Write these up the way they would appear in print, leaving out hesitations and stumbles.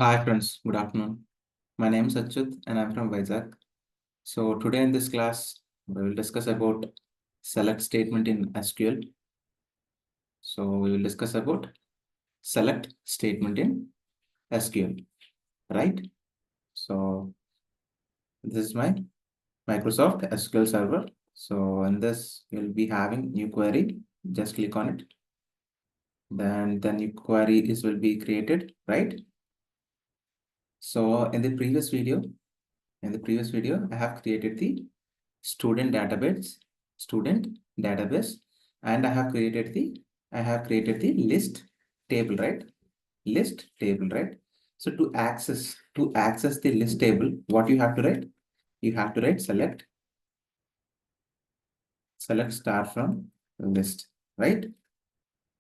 Hi friends, good afternoon. My name is Achyut and I'm from Vizag. So today in this class, we will discuss about select statement in SQL. So we will discuss about select statement in SQL, right? So this is my Microsoft SQL Server. So in this, you'll be having new query. Just click on it. Then the new query will be created, right? So in the previous video, I have created the student database, and I have created the list table, right? List table, right? So to access the list table, what you have to write? You have to write select star from list, right?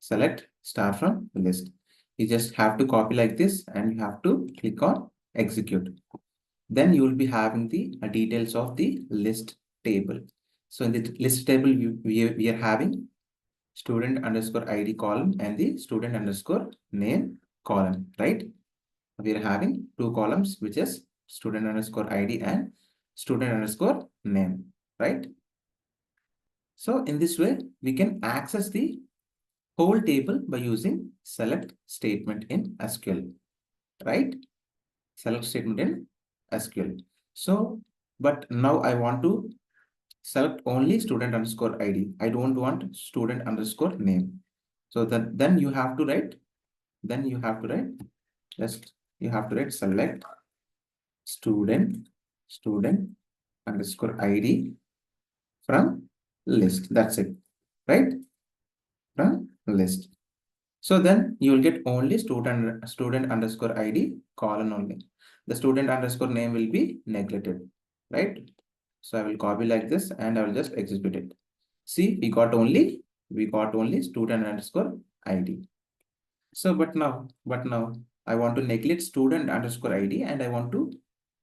Select star from list. You just have to copy like this and you have to click on execute. Then you will be having the details of the list table. So in the list table, we are having student underscore ID column and the student underscore name column, right? We are having two columns, which is student underscore ID and student underscore name, right? So in this way, we can access the whole table by using select statement in SQL, right? Select statement in SQL. So, but now I want to select only student underscore ID. I don't want student underscore name. So then you have to write, just you have to write select student underscore ID from list. That's it, right? From list. So then you will get only student underscore ID column only. The student underscore name will be neglected, right? So I will copy like this and I will just execute it. See, we got only student underscore ID. So, but now I want to neglect student underscore ID and I want to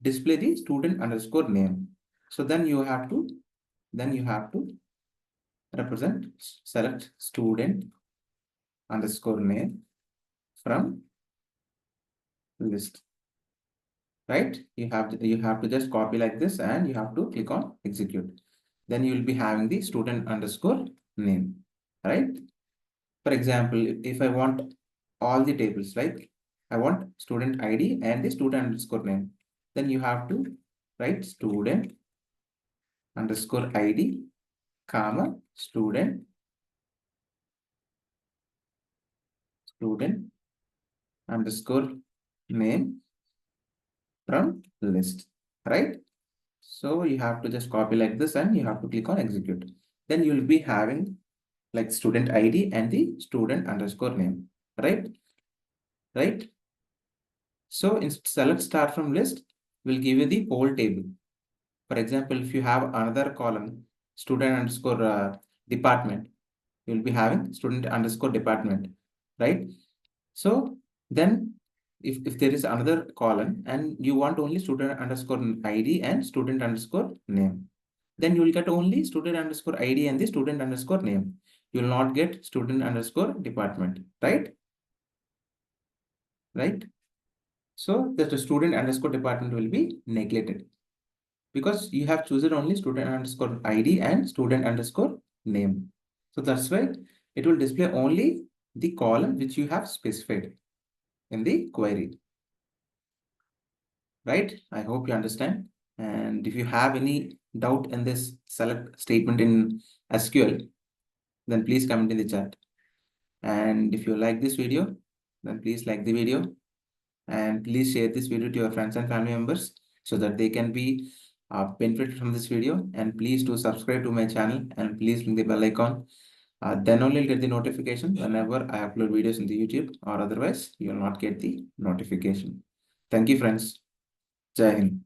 display the student underscore name. So then you have to represent select student underscore name from list, right? You have to just copy like this and you have to click on execute. Then you will be having the student underscore name, right? For example, if I want all the tables, like I want student ID and the student underscore name, then you have to write student underscore ID, comma, student underscore name from list, right? So you have to just copy like this and you have to click on execute. Then you will be having like student ID and the student underscore name, right? Right? So in select start from list will give you the whole table. For example, if you have another column, student underscore department, you will be having student underscore department, right? So then if there is another column and you want only student underscore ID and student underscore name, then you will get only student underscore ID and the student underscore name. You will not get student underscore department, right? Right? So the student underscore department will be neglected because you have chosen only student underscore ID and student underscore name. So that's why it will display only the column which you have specified in the query, right? I hope you understand. And if you have any doubt in this select statement in SQL, then please comment in the chat. And if you like this video, then please like the video and please share this video to your friends and family members so that they can be benefit from this video. And please do subscribe to my channel and please ring the bell icon. Then only you'll get the notification whenever I upload videos in the YouTube, or otherwise you will not get the notification. Thank you, friends. Jai Hind.